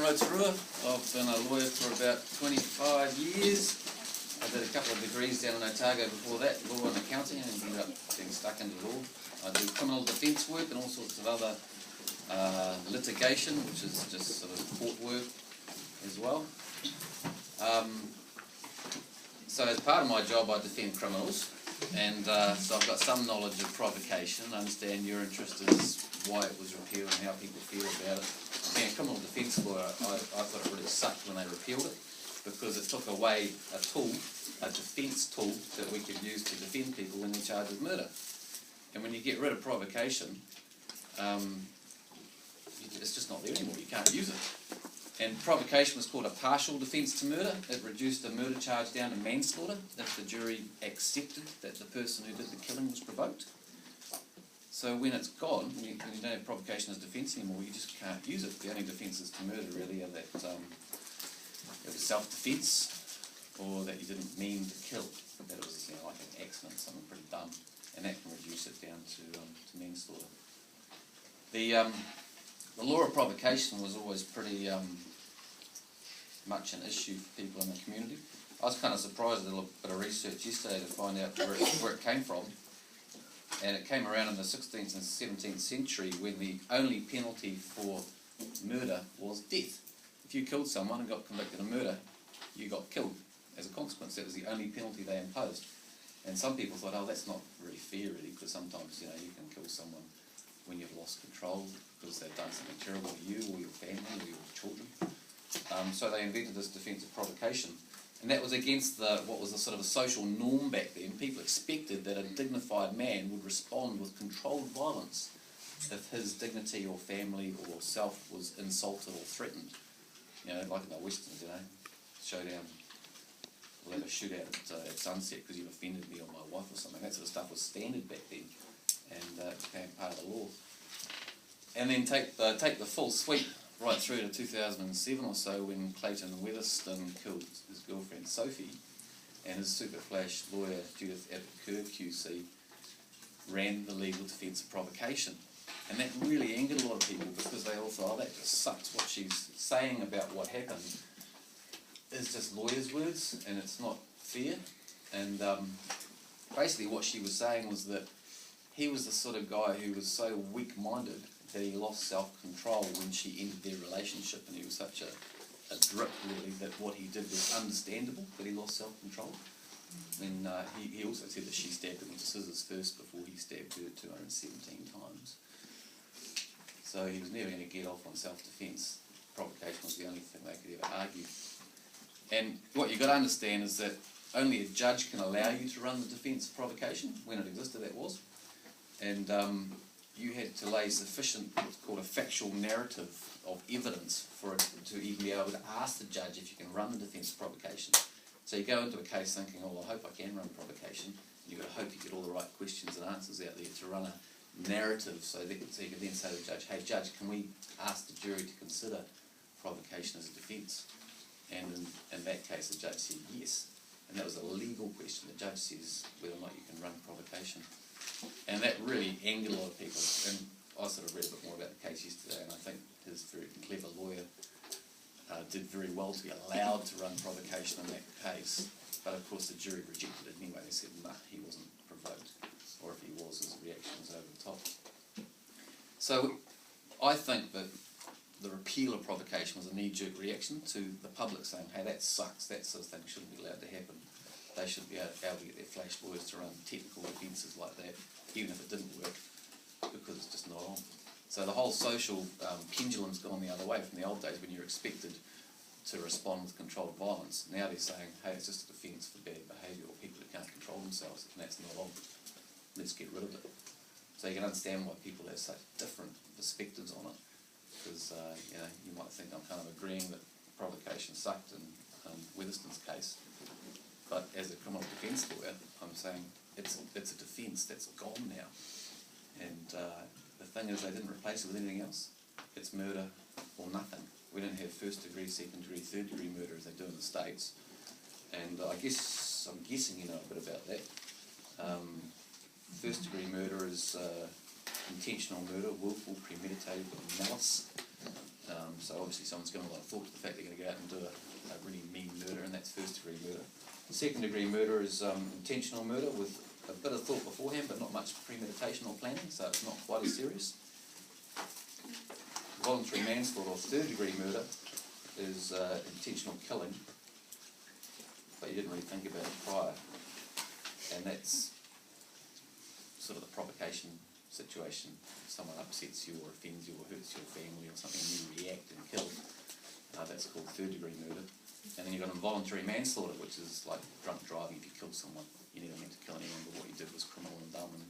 Rotorua. I've been a lawyer for about 25 years. I did a couple of degrees down in Otago before that, law and accounting, and ended up getting stuck into law. I do criminal defence work and all sorts of other litigation, which is just sort of court work as well. So as part of my job I defend criminals, and so I've got some knowledge of provocation. I understand your interest is why it was repealed and how people feel about it. Being a criminal defence lawyer, I thought it really sucked when they repealed it, because it took away a tool, a defence tool that we could use to defend people when they're charged with murder. And when you get rid of provocation, it's just not there anymore. You can't use it. And provocation was called a partial defence to murder. It reduced the murder charge down to manslaughter if the jury accepted that the person who did the killing was provoked. So when it's gone, when you don't have provocation as defence anymore, you just can't use it. The only defences to murder really are that it was self-defence, or that you didn't mean to kill, that it was like an accident, something pretty dumb, and that can reduce it down to manslaughter. The law of provocation was always pretty much an issue for people in the community. I was kind of surprised at a little bit of research yesterday to find out where it came from. And it came around in the 16th and 17th century when the only penalty for murder was death. If you killed someone and got convicted of murder, you got killed as a consequence. That was the only penalty they imposed. And some people thought, oh, that's not very fair really, because sometimes you can kill someone when you've lost control because they've done something terrible to you or your family or your children. So they invented this defence of provocation. And that was against what was a sort of a social norm back then. People expected that a dignified man would respond with controlled violence if his dignity or family or self was insulted or threatened. Like in the Westerns, showdown. We'll have a shootout at sunset because you've offended me or my wife or something. That sort of stuff was standard back then, and it became part of the law. And then take the full sweep right through to 2007 or so, when Clayton Weatherston killed his girlfriend Sophie, and his super flash lawyer Judith Abbott-Kerr QC ran the legal defence of provocation. And that really angered a lot of people, because they all thought, oh, that just sucks. What she's saying about what happened is just lawyers' words, and it's not fair. And basically what she was saying was that he was the sort of guy who was so weak-minded that he lost self-control when she ended their relationship, and he was such a drip, really, that what he did was understandable, but he lost self-control. And he also said that she stabbed him with scissors first before he stabbed her 217 times. So he was never going to get off on self-defence. Provocation was the only thing they could ever argue. And what you've got to understand is that only a judge can allow you to run the defence of provocation. When it existed, that was. And you had to lay sufficient, what's called a factual narrative of evidence for it to even be able to ask the judge if you can run the defence of provocation. So you go into a case thinking, oh, well, I hope I can run provocation. You've got to hope you get all the right questions and answers out there to run a narrative, so you can then say to the judge, hey, judge, can we ask the jury to consider provocation as a defence? And in that case, the judge said yes. And that was a legal question. The judge says whether or not you can run provocation. And that really angered a lot of people. And I sort of read a bit more about the case yesterday, and I think his very clever lawyer did very well to be allowed to run provocation in that case. But of course the jury rejected it anyway. They said, nah, he wasn't provoked. Or if he was, his reaction was over the top. So I think that the repeal of provocation was a knee-jerk reaction to the public saying, hey, that sucks, that sort of thing shouldn't be allowed to happen. They should be able to get their flash lawyers to run technical defences like that, even if it didn't work, because it's just not on. So the whole social pendulum's gone the other way from the old days when you're expected to respond with controlled violence. Now they're saying, hey, it's just a defence for bad behaviour or people who can't control themselves, and that's not on. Let's get rid of it. So you can understand why people have such different perspectives on it, because you might think I'm kind of agreeing that provocation sucked in Weatherston's case. But as a criminal defence lawyer, I'm saying it's a defence that's gone now. And the thing is, they didn't replace it with anything else. It's murder or nothing. We don't have first degree, second degree, third degree murder as they do in the States. And I'm guessing you know a bit about that. First degree murder is intentional murder, willful, premeditated, with malice. So obviously someone's given a lot of thought to the fact they're going to go out and do a really mean murder, and that's first degree murder. Second degree murder is intentional murder with a bit of thought beforehand, but not much premeditation or planning, so it's not quite as serious. Voluntary manslaughter or third degree murder is intentional killing, but you didn't really think about it prior, and that's sort of the provocation situation. If someone upsets you or offends you or hurts your family or something, and you react and kill. That's called third degree murder. And then you've got involuntary manslaughter, which is like drunk driving. If you killed someone, you never meant to kill anyone, but what you did was criminal and dumb. And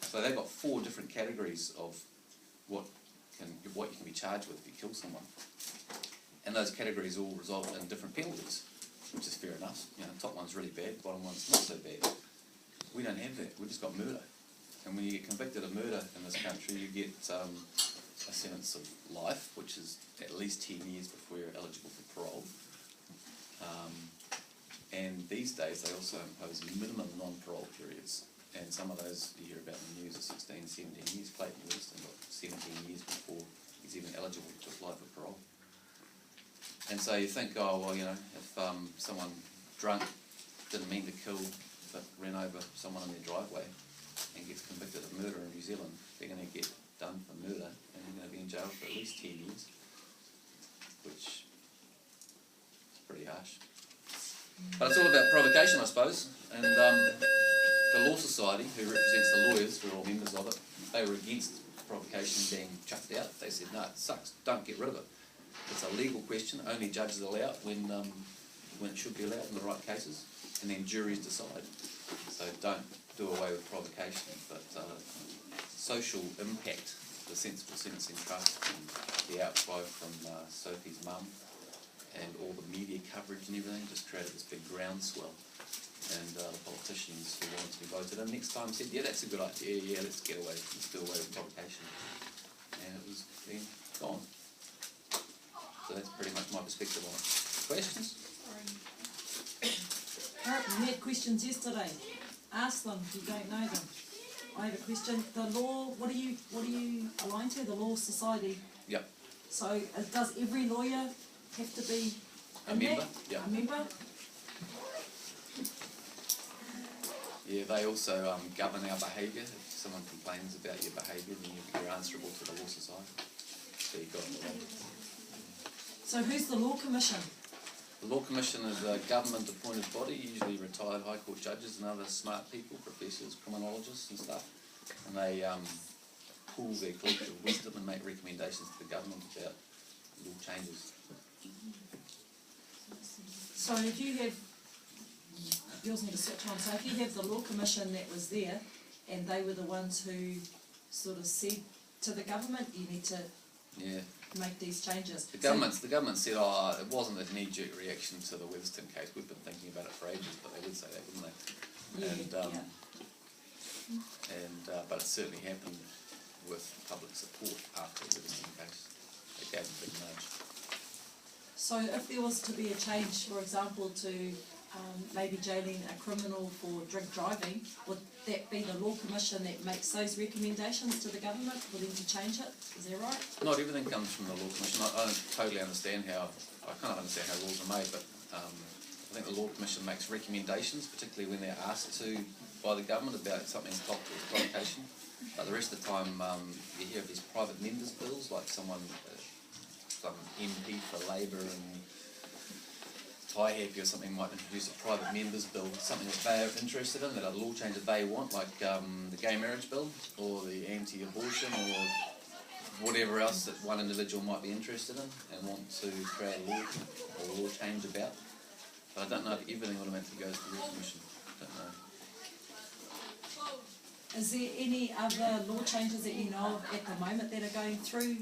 so they've got 4 different categories of what you can be charged with if you kill someone. And those categories all result in different penalties, which is fair enough. You know, top one's really bad, bottom one's not so bad. We don't have that. We've just got murder. And when you get convicted of murder in this country, you get a sentence of life, which is at least 10 years before you're eligible for parole. And these days they also impose minimum non-parole periods. And some of those you hear about in the news are 16, 17 years. Clayton Wilson got 17 years before he's even eligible to apply for parole. And so you think, oh, well, you know, if someone drunk didn't mean to kill but ran over someone in their driveway and gets convicted of murder in New Zealand, they're going to get done for murder and they're going to be in jail for at least 10 years, which is pretty harsh. But it's all about provocation, I suppose, and the Law Society, who represents the lawyers, we're all members of it, they were against provocation being chucked out. They said, no, it sucks, don't get rid of it. It's a legal question, only judges allow it when it should be allowed in the right cases, and then juries decide. So don't do away with provocation, but social impact, the sensible sentencing trust, and the outcry from Sophie's mum, and all the media coverage and everything just created this big groundswell. And the politicians who wanted to be voted in next time said, yeah, that's a good idea, yeah, let's do away with provocation. And it was then gone. So that's pretty much my perspective on it. Questions? We had questions yesterday. Ask them if you don't know them. I have a question. The law, what do you align to? The Law Society. Yep. So does every lawyer have to be a member? Yep. A member? Yeah, they also govern our behaviour. If someone complains about your behaviour, then you're answerable to the Law Society. So you've got So who's the Law Commission? The Law Commission is a government-appointed body, usually retired High Court judges and other smart people, professors, criminologists and stuff. And they pool their collective wisdom and make recommendations to the government about law changes. So if you have, yours need to switch on, so if you have the Law Commission that was there, and they were the ones who sort of said to the government, you need to make these changes. The government said, oh, it wasn't a knee-jerk reaction to the Weatherston case. We've been thinking about it for ages, but they would say that, wouldn't they? But it certainly happened with public support after the Weatherston case. It gave a big nudge. So if there was to be a change, for example, to maybe jailing a criminal for drink driving, would that be the Law Commission that makes those recommendations to the government for them to change it? Is that right? Not everything comes from the Law Commission. I don't totally understand how, I kind of understand how rules are made, but I think the Law Commission makes recommendations, particularly when they're asked to by the government about something's topical of provocation. But the rest of the time, you hear of these private members' bills, like some MP for Labour and Taihape or something might introduce a private members' bill, something that they are interested in, that a law change that they want, like the gay marriage bill or the anti-abortion or whatever else that one individual might be interested in and want to create a law or law change about. But I don't know if everything automatically goes to the Law Commission. I don't know. Is there any other law changes that you know of at the moment that are going through?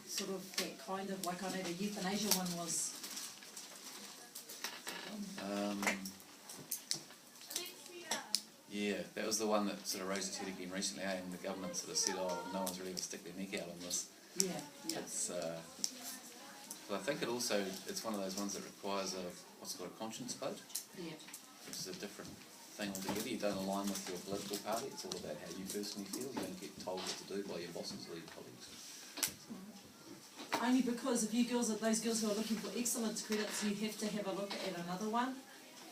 Sort of that kind of, like I know the euthanasia one was. Yeah, that was the one that sort of raised its head again recently, and the government sort of said, oh, no one's really going to stick their neck out on this. Yeah, yeah. But I think it's one of those ones that requires what's called a conscience vote, Yeah. which is a different thing altogether. You don't align with your political party, it's all about how you personally feel. You don't get told what to do by your bosses or your colleagues. Only because if you girls are those girls who are looking for excellence credits, you have to have a look at another one,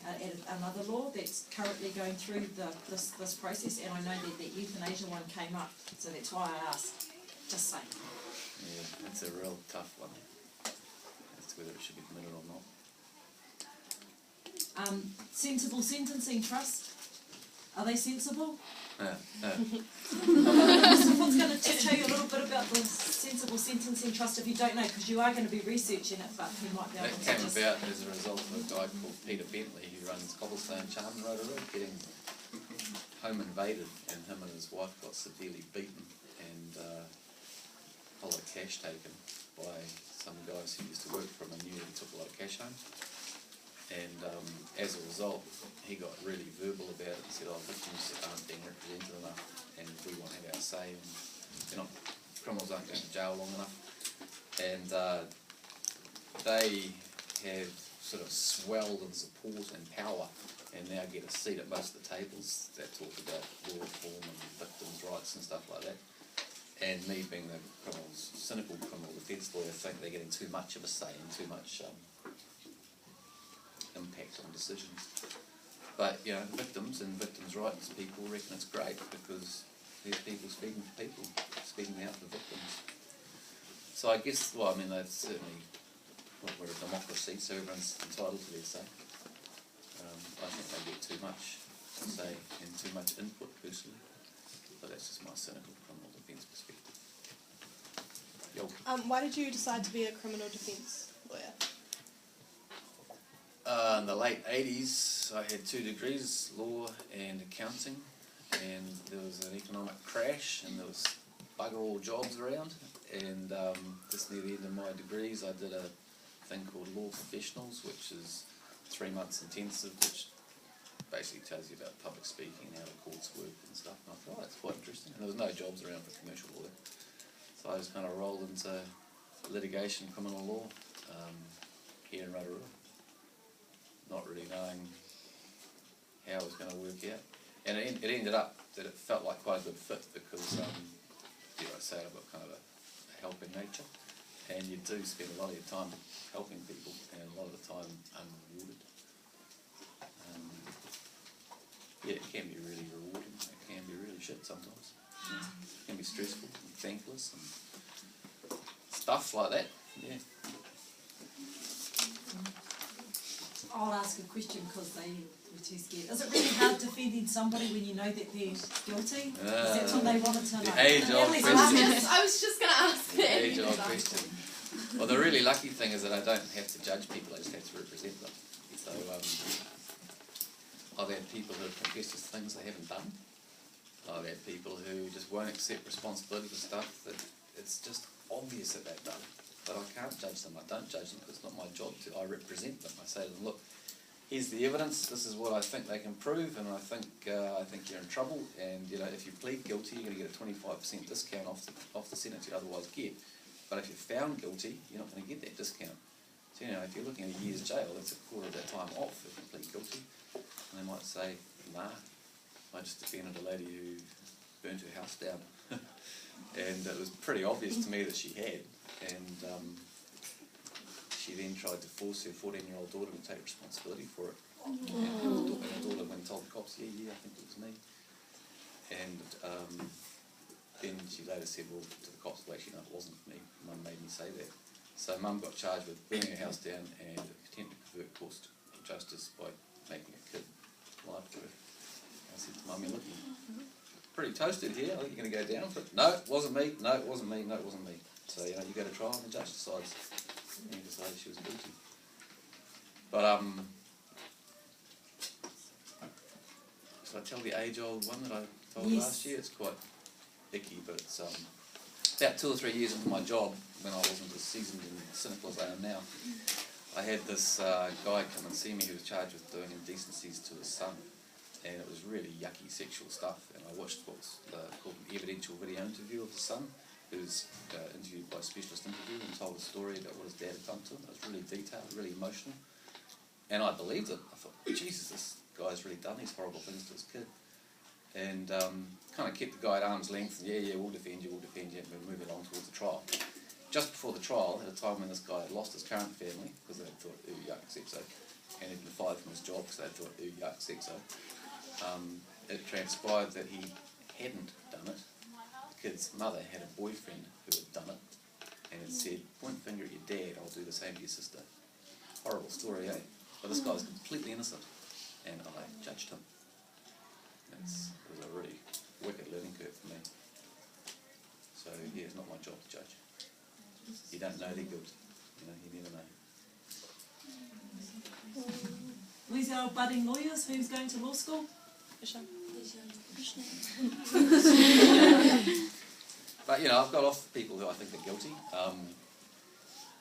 at another law that's currently going through this process, and I know that the euthanasia one came up, so that's why I asked. Just saying. Yeah, it's a real tough one as to whether it should be permitted or not. Sensible sentencing trust. Are they sensible? Mr. Foot's going to tell you a little bit about the sensible sentencing trust if you don't know, because you are going to be researching it, but he might be able to That came about as a result of a guy called Peter Bentley who runs Cobblestone Charm in Rotorua getting home invaded, and him and his wife got severely beaten and a lot of cash taken by some guys who used to work for him and knew he took a lot of cash home. And as a result, he got really verbal about it and said, oh, victims aren't being represented enough and we want to have our say, and criminals aren't going to jail long enough. And they have sort of swelled in support and power and now get a seat at most of the tables that talk about law reform and victims' rights and stuff like that. And me being the cynical criminal defence lawyer, think they're getting too much of a say and too much impact on decisions. But victims and victims' rights people reckon it's great because there's people speaking out for victims. So I guess, that's certainly, we're a democracy, so everyone's entitled to their say. I think they get too much say and too much input personally, but that's just my cynical criminal defence perspective. Yo. Why did you decide to be a criminal defence lawyer? In the late 80s, I had 2 degrees, law and accounting, and there was an economic crash and there was bugger all jobs around, and just near the end of my degrees I did a thing called Law Professionals, which is 3 months intensive, which basically tells you about public speaking, how the courts work and stuff, and I thought, oh, that's quite interesting, and there was no jobs around for commercial law, so I just kind of rolled into litigation, criminal law here in Rotorua, not really knowing how it was going to work out. And it ended up that it felt like quite a good fit because, I say I've got kind of a helping nature, and you do spend a lot of your time helping people, and a lot of the time unrewarded. It can be really rewarding, it can be really shit sometimes. It can be stressful and thankless and stuff like that, yeah. I'll ask a question because they were too scared. Is it really hard defending somebody when you know that they're guilty? That's what they wanted to know. The age-old question. I was just going to ask that. The age-old question. Well, the really lucky thing is that I don't have to judge people, I just have to represent them. So I've had people who have confessed to things they haven't done. I've had people who just won't accept responsibility for stuff that it's just obvious that they've done. But I can't judge them, I don't judge them because it's not my job to. I represent them. I say to them, look, here's the evidence, this is what I think they can prove, and I think you're in trouble, and if you plead guilty you're going to get a 25% discount off the sentence you'd otherwise get. But if you're found guilty, you're not going to get that discount. So if you're looking at a year's jail, that's a quarter of that time off if you plead guilty. And they might say, nah, I just defended a lady who burnt her house down. And it was pretty obvious to me that she had. And she then tried to force her 14-year-old daughter to take responsibility for it. And the daughter went and told the cops, yeah, I think it was me. And then she later said, well, to the cops, well, actually, no, it wasn't me. Mum made me say that. So Mum got charged with burning her house down and attempting to pervert course of justice by making a kid life for her. I said to Mum, you're looking pretty toasted here. I think you're going to go down for it. No, it wasn't me. No, it wasn't me. No, it wasn't me. So, you go to trial and the judge decides. And he decided she was guilty. But, should I tell the age-old one that I told last year? It's quite icky, but it's about 2 or 3 years into my job, when I wasn't as seasoned and cynical as I am now, I had this guy come and see me who was charged with doing indecencies to his son. And it was really yucky sexual stuff, and I watched what's called an evidential video interview of the son, who was interviewed by a specialist interviewer and told a story about what his dad had done to him. It was really detailed, really emotional, and I believed it. I thought, Jesus, this guy's really done these horrible things to his kid. And kind of kept the guy at arm's length, and yeah, we'll defend you, and we're moving on towards the trial. just before the trial, at a time when this guy had lost his current family, because they thought, ooh, yuck, sexo, and he'd been fired from his job because they thought, ooh, yuck, sexo, it transpired that he hadn't done it. The kid's mother had a boyfriend who had done it, and had said, point finger at your dad, I'll do the same to your sister. Horrible story, eh? But this guy was completely innocent, and I judged him. It was a really wicked learning curve for me. So yeah, it's not my job to judge. You don't know they're good. You know, you never know. Where's our budding lawyers? Who's going to law school? But you know, I've got off people who I think are guilty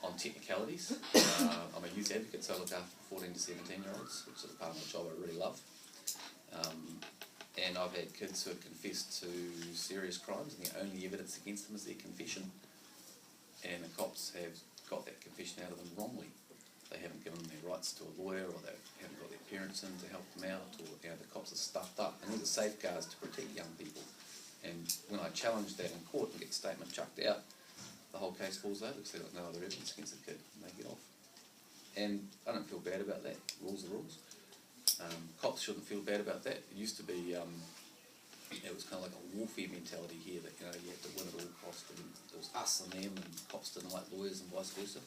on technicalities. I'm a youth advocate, so I look after 14 to 17-year-olds, which is a part of my job I really love. And I've had kids who have confessed to serious crimes, and the only evidence against them is their confession. And the cops have got that confession out of them wrongly. They haven't given them their rights to a lawyer, or they haven't got their parents in to help them out, or you know, the cops are stuffed up. And these are safeguards to protect young people. And when I challenge that in court and get the statement chucked out, the whole case falls over because they've got no other evidence against the kid, and they get off. And I don't feel bad about that. Rules are rules. Cops shouldn't feel bad about that. It used to be, it was kind of like a warfare mentality here that, you know, you had to win at all costs, and it was us and them, and cops didn't like lawyers and vice versa.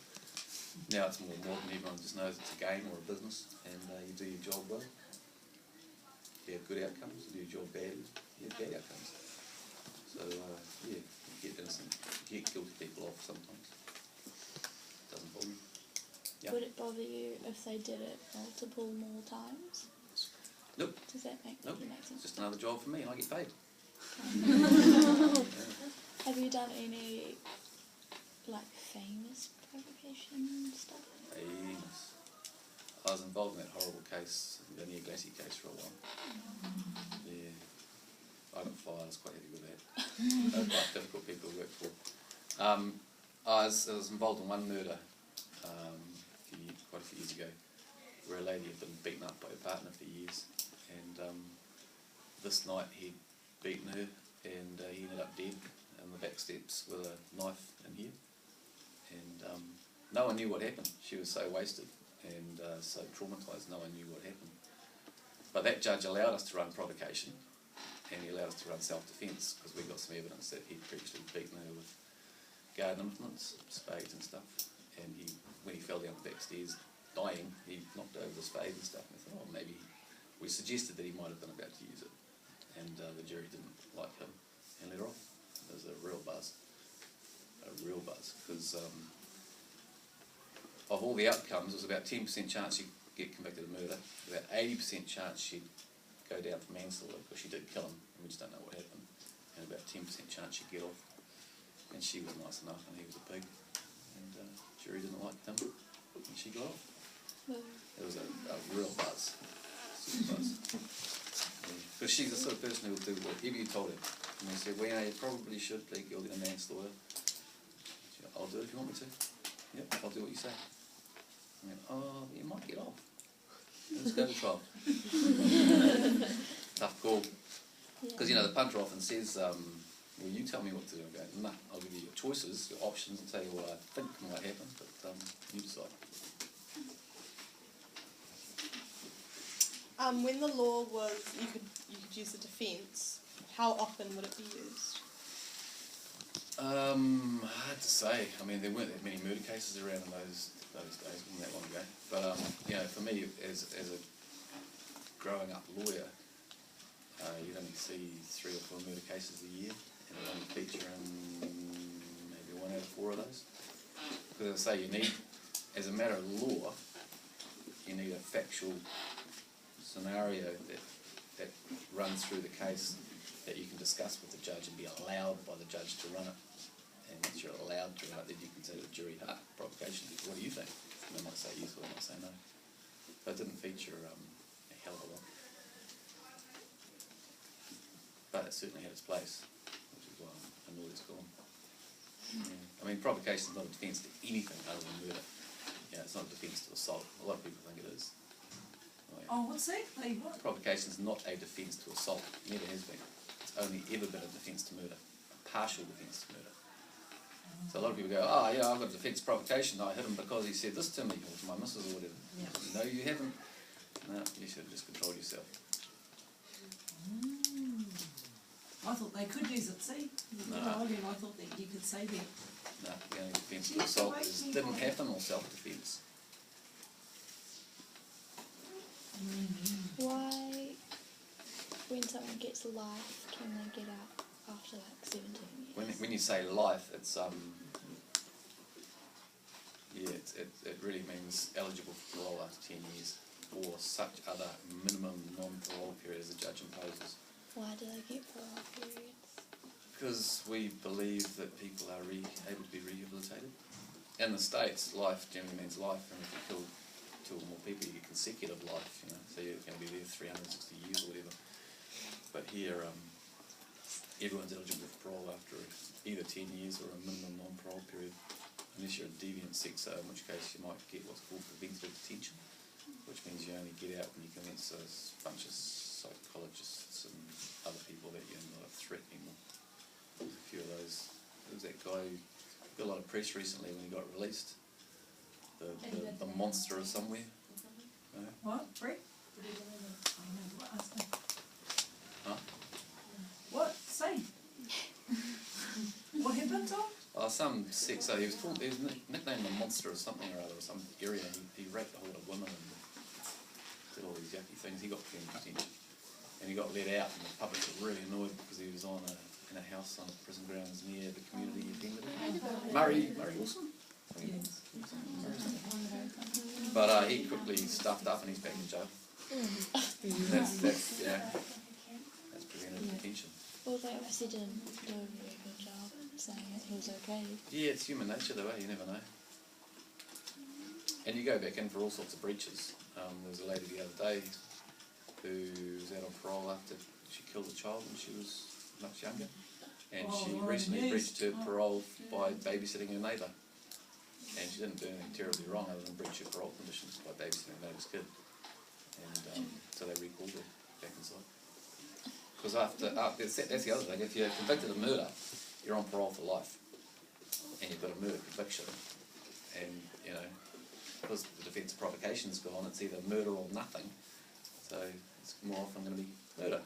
Now it's more modern, everyone just knows it's a game or a business, and you do your job well. You have good outcomes. You do your job badly, you have bad outcomes. So, yeah, you get innocent, you get guilty people off sometimes. Doesn't bother me. Yeah. Would it bother you if they did it multiple more times? Nope. Does that make sense? It's just another job for me, and I get paid. Have you done any, like, famous provocation stuff? Famous. I was involved in that horrible case, the Near Glacier case, for a while. Yeah. I got fired, I was quite happy with that. They were quite difficult people to work for. I was involved in one murder quite a few years ago, where a lady had been beaten up by her partner for years, and this night he'd beaten her, and he ended up dead in the back steps with a knife in here, and no one knew what happened. She was so wasted and so traumatised, no one knew what happened. But that judge allowed us to run provocation, and he allowed us to run self-defence, because we got some evidence that he'd previously beaten her with garden implements, spades and stuff, and when he fell down the back stairs dying, he knocked over the spade and stuff, and I thought, oh, maybe we suggested that he might have been about to use it, and the jury didn't like him and let her off. There was a real buzz, because of all the outcomes, there was about 10% chance she'd get convicted of murder, about 80% chance she'd go down for manslaughter, because she did kill him, and we just don't know what happened, and about 10% chance she'd get off. And she was nice enough, and he was a pig, and the jury didn't like him, and she got off. It was a real buzz, super buzz. Because she's the sort of person who will do whatever you told her. And they said, well, you know, you probably should plead guilty to manslaughter. She went, I'll do it if you want me to. Yep, I'll do what you say. I went, oh, you might get off. Let's go to trial. Tough call. Because, you know, the punter often says, well, you tell me what to do. I go, no, I'll give you your choices, your options, and tell you what I think might happen, but you decide. When the law was, you could use the defence, how often would it be used? Hard to say. I mean, there weren't that many murder cases around in those days, wasn't that long ago. But, you know, for me, as a growing up lawyer, you'd only see 3 or 4 murder cases a year, and it only feature in maybe 1 out of 4 of those. Because as I say, you need, as a matter of law, you need a factual scenario that runs through the case that you can discuss with the judge and be allowed by the judge to run it. And once you're allowed to run it, then you can say to the jury, provocation, what do you think? And they might say yes or they might say no. But it didn't feature a hell of a lot. But it certainly had its place, which is why I know it's gone. Yeah. I mean, provocation is not a defence to anything other than murder. Yeah, it's not a defence to assault. A lot of people think it is. Oh, what's that? Hey, what? Provocation is not a defence to assault. Never has been. It's only ever been a defence to murder. A partial defence to murder. So a lot of people go, oh yeah, I've got a defence provocation, I hit him because he said this to me, or to my missus or whatever. Yeah. No, you haven't. No, you should have just controlled yourself. I thought they could use it, see? No. I thought that you could say that. No, the only defence of assault didn't happen, or self-defence. Why, when someone gets life, can they get out after like 17 years? When you say life, it's it really means eligible for parole after 10 years, or such other minimum non-parole period as the judge imposes. Why do they get parole periods? Because we believe that people are able to be rehabilitated. In the States, life generally means life, and if you kill two or more people, you get consecutive life, you know, so you're going to be there 360 years or whatever. But here, everyone's eligible for parole after either 10 years or a minimum non-parole period, unless you're a deviant sexer, in which case you might get what's called preventative detention, which means you only get out when you convince a bunch of psychologists and other people that you're not a threat anymore. There's a few of those. There was that guy who got a lot of press recently when he got released. The monster of somewhere. No? What? Brett? I don't know what I asked him. Huh? What? Say. What happened, Tom? Oh, some sexer. He was nicknamed the monster of something or other, or some area. He raped a whole lot of women and did all these yucky things. He got put in detention. And he got let out, and the public were really annoyed because he was in a house on prison grounds near the community offender. Murray Wilson? Yes. But he quickly stuffed up and he's back in jail. That's preventative detention. Well, they obviously didn't do a very good job saying that he was okay. Yeah, it's human nature though, you never know. And you go back in for all sorts of breaches. There was a lady the other day who was out on parole after she killed a child when she was much younger. And she recently breached her parole by babysitting her neighbour. And she didn't do anything terribly wrong other than breach her parole conditions by babysitting her neighbour's kid. And so they recalled her back inside. Because that's the other thing, if you're convicted of murder, you're on parole for life. And you've got a murder conviction. And, you know, because the defence of provocation's gone, it's either murder or nothing. So it's more often going to be murder.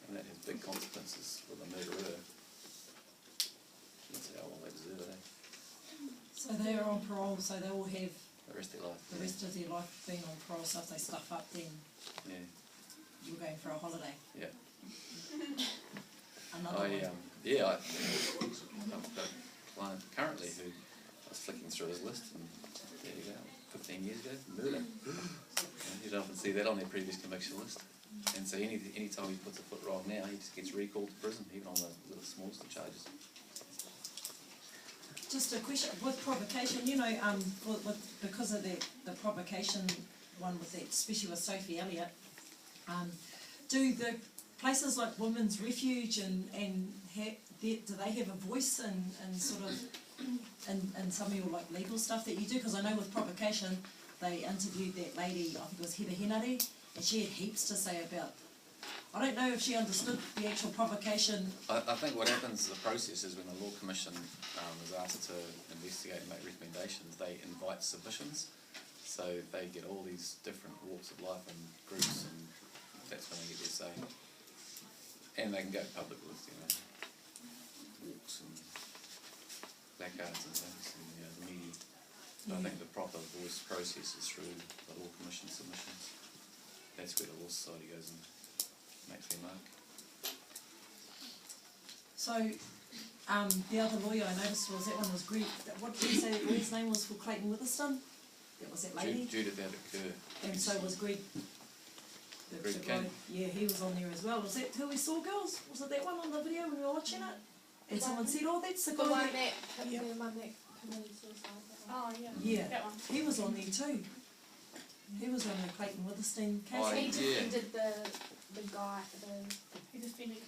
And that has big consequences for the murderer. That's how well they deserve it, eh? So they are on parole, so they will have The rest of their life. the rest of their life being on parole, so if they stuff up then Yeah. you're going for a holiday. Yeah. Another one. I've got a client currently who I was flicking through his list, and there you go, 15 years ago, murder. You don't often see that on their previous conviction list. And so any time he puts a foot wrong now, he just gets recalled to prison, even on the smallest of charges. Just a question with provocation, you know, because of the provocation one with that, especially with Sophie Elliott, do the places like Women's Refuge and do they have a voice in sort of in some of your like legal stuff that you do? Because I know with provocation they interviewed that lady, I think it was Heather Henare, and she had heaps to say about. I don't know if she understood the actual provocation. I think what happens, the process is when the Law Commission is asked to investigate and make recommendations, they invite submissions. So they get all these different walks of life and groups, and that's when they get their say. And they can go public with, you know, walks and placards and things, and, you know, the media. So I think the proper voice process is through the Law Commission submissions. That's where the Law Society goes and makes their mark. So, the other lawyer I noticed was that one was Greg. What did you say that lawyer's name was for Clayton Witherspoon? That was that lady. Judith Abbott-Kerr. And so was Greg. Greg the guy, King. yeah, he was on there as well. Was that who we saw, girls? Was it that one on the video when we were watching it? And someone said, "Oh, that's the guy." The one that-" that committed suicide. Oh, yeah. Yeah, That one. he was on there too. He was on the Clayton Witherspoon case. Oh, He yeah. defended the guy, He defended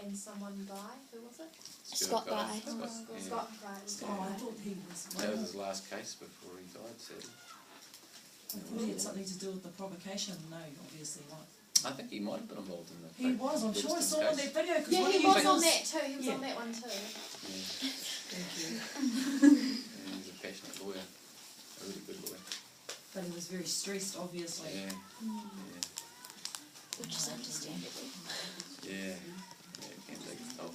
and someone died. Who was it? Scott Guy. Yeah. Scott died. Oh, I thought he was. That was his last case before he died, sadly. I thought he had something to do with the provocation. No, obviously not. I think he might have been involved in that. He was, I'm sure I saw on that video. 'Cause Yeah, one he of you was on was- that too. He was Yeah. on that one too. Yeah. Thank you. Yeah, he's a passionate lawyer, a really good lawyer. But he was very stressed, obviously. Yeah, Which is understandable. yeah, it can take its toll.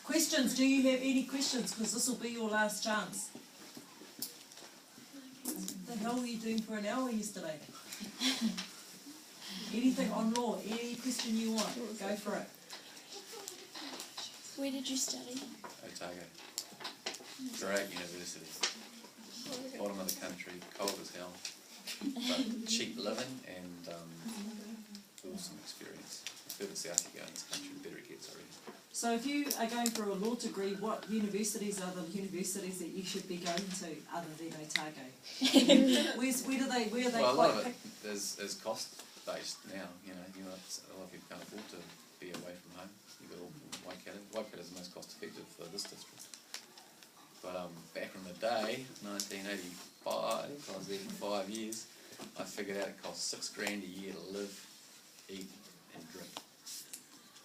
Questions? Do you have any questions? Because this will be your last chance. What the hell were you doing for an hour yesterday? Anything on law? Any question you want? Go for it. Where did you study? Otago. Great university. Bottom of the country, cold as hell. But cheap living and awesome experience. The further south you go in this country, the better it gets, I reckon. So if you are going for a law degree, what universities are the universities that you should be going to other than Otago? Where are they Well, a lot quite of it is cost based now. You know, a lot of people can't afford to be away from home. You got all from Waikato. Waikato is the most cost effective for this district. But back in the day, 1985, I was there for 5 years. I figured out it cost $6 grand a year to live, eat, and drink.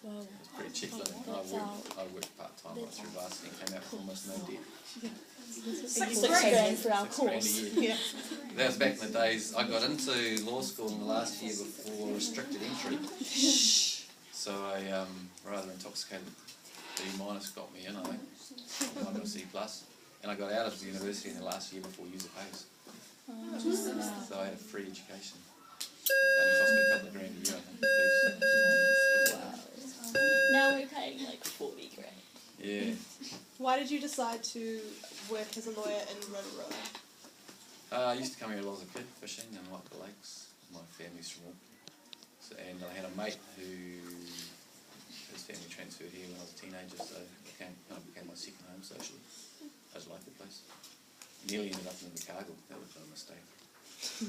Whoa. It was pretty cheap living. That's I worked part time right through varsity and came out with almost no debt. $6 grand for our $6 grand a course. year. Yeah. That was back in the days. I got into law school in the last year before restricted entry. So a rather intoxicated B- got me in, I think. I got a C+. And I got out of the university in the last year before user pays. So I had a free education. And it cost me a couple of grand a year, I think. Now we're paying like 40 grand. Yeah. Why did you decide to work as a lawyer in Rotorua? I used to come here a lot as a kid, fishing and like the lakes. My family's from Auckland. So, and I had a mate who, his family transferred here when I was a teenager, so it became my second home socially. I just liked the place. Nearly ended up in the cargo. That was a mistake.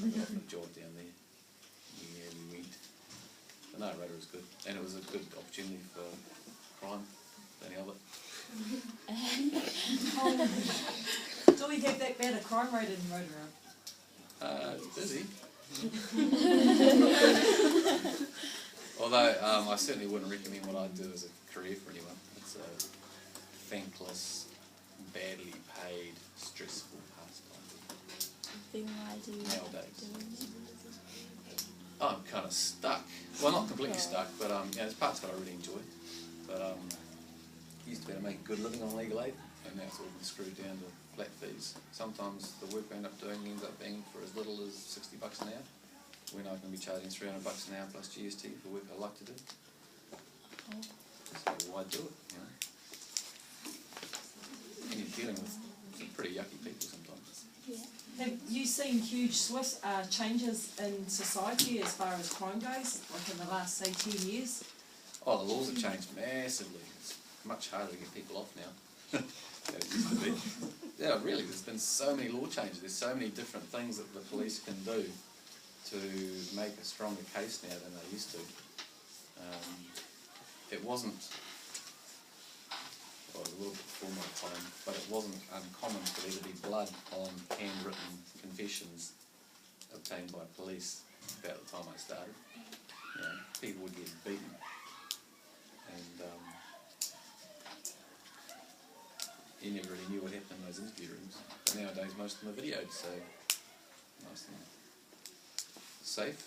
I got offered a job down there. Yeah, we went. But no, Rotorua was good. And it was a good opportunity for crime, any of it. Do we have that bad a crime rate in Rotorua? It's busy. Although I certainly wouldn't recommend what I do as a career for anyone. It's a thankless, badly paid, stressful pastime. Then why do you Nowadays. I'm kind of stuck. Well, not completely stuck, but there's parts that I really enjoy. But used to be able to make a good living on legal aid, and now it's all been screwed down to flat fees. Sometimes the work I end up doing ends up being for as little as $60 an hour, when I can be charging $300 an hour plus GST for work I like to do. So why do it, you know? And you're dealing with some pretty yucky people sometimes. Yeah. Have you seen huge changes in society as far as crime goes, like in the last, say, 10 years? Oh, the laws have changed massively. It's much harder to get people off now than it used to be. Yeah, really, there's been so many law changes. There's so many different things that the police can do to make a stronger case now than they used to. It wasn't, well, it was a little bit before my time, but it wasn't uncommon for there to be blood on handwritten confessions obtained by police about the time I started. You know, people would get beaten. And you never really knew what happened in those interview rooms. But nowadays most of them are videoed, so nice and safe.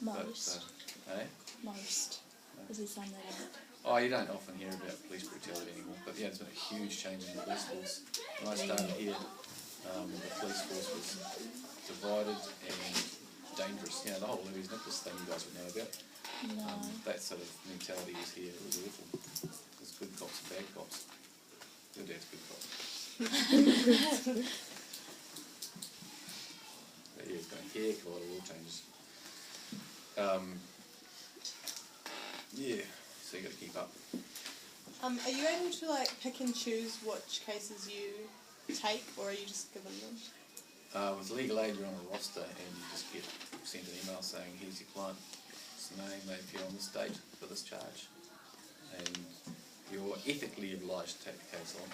Most. But, Most. Is there some that aren't? oh, you don't often hear about police brutality anymore, but yeah, there's been a huge change in the police force. When I started here, the police force was divided and dangerous. You know, the whole Louis Nicholas thing you guys would know about. No. That sort of mentality is here. It was awful. There's good cops and bad cops. Your dad's good cop. But yeah, it's got a heck of a lot of law changes. Yeah, so you got to keep up. Are you able to like pick and choose which cases you take, or are you just given them? With legal aid, you're on a roster and you just get sent an email saying, here's your client's name, they appear on this date for this charge. And you're ethically obliged to take the case on.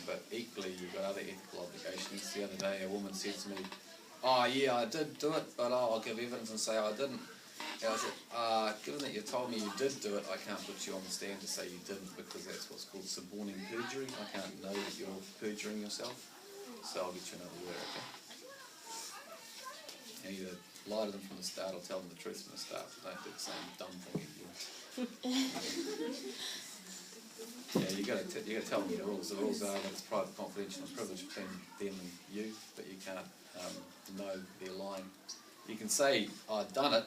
But equally, you've got other ethical obligations. The other day, a woman said to me, oh yeah, I did do it, but I'll give evidence and say I didn't. And I said, given that you told me you did do it, I can't put you on the stand to say you didn't, because that's what's called suborning perjury. I can't know that you're perjuring yourself, so I'll get you another lawyer, okay? And either lie to them from the start or tell them the truth from the start, but don't do the same dumb thing again. Yeah, you gotta tell them the rules. The rules are that it's private, confidential and privileged between them and you, but you can't know they're lying. You can say, I've done it,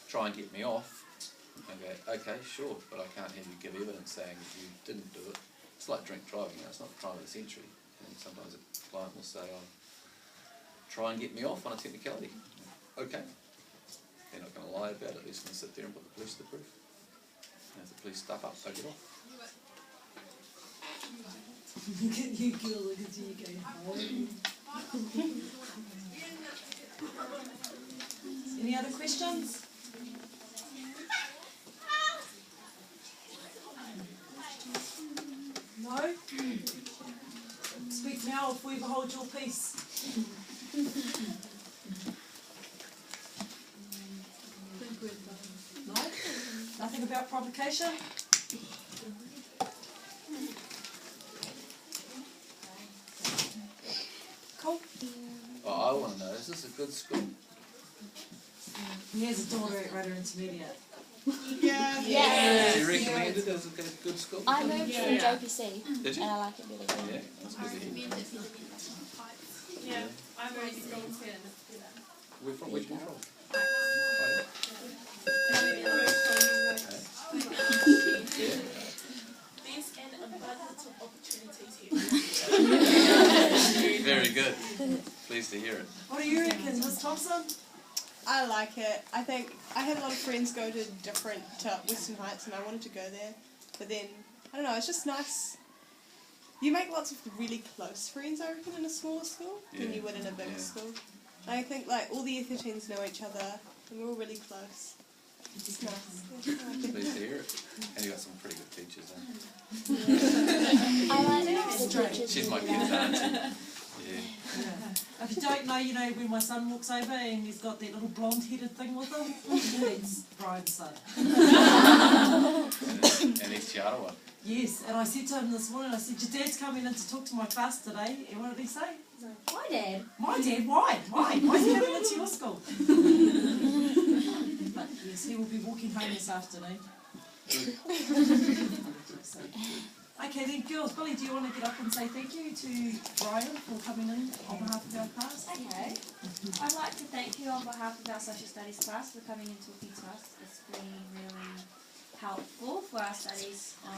try and get me off, and go, okay, sure, but I can't have you give evidence saying that you didn't do it. It's like drink driving, it's not the crime of the century. And sometimes a client will say, oh, try and get me off on a technicality. Okay. They're not going to lie about it, they're just going to sit there and put the police to the proof. And if the police stuff up, take it off. Look at you, girl, look at you going home. Any other questions? No? Speak now or forever hold your peace. No? Nothing about provocation? Cool. Oh, I want to know, is this a good school? He has a daughter at Rotorua Intermediate. Yeah. Yeah. Do you recommend it as a good school? I moved from JPC Did you? and I like it really well. Yeah, that's good to hear. Yeah, I've already seen it. Where from? Where'd you come from? Yeah. There's an abundance of opportunities here. Very good. Pleased to hear it. What do you reckon, Miss Thompson? I like it. I think I had a lot of friends go to Western Heights and I wanted to go there, but then, I don't know, it's just nice. You make lots of really close friends, I reckon, in a smaller school than you would in a bigger school. And I think like all the year 13s know each other and we're all really close. It's nice. Pleased to hear it. And you got some pretty good teachers, huh? I like the teachers. She's my really kid's well. auntie. Yeah. If you don't know, you know, when my son walks over and he's got that little blonde-headed thing with him, that's Brian's son. And he's Chiarawa. Yes, and I said to him this morning, I said, your dad's coming in to talk to my class today, and what did he say? He's like, My dad. my dad, why? Why is he coming into your school? But yes, he will be walking home this afternoon. So, okay then, girls, Billy, do you want to get up and say thank you to Brian for coming in on behalf of our class? Okay. I'd like to thank you on behalf of our social studies class for coming and talking to us. It's been really helpful for our studies on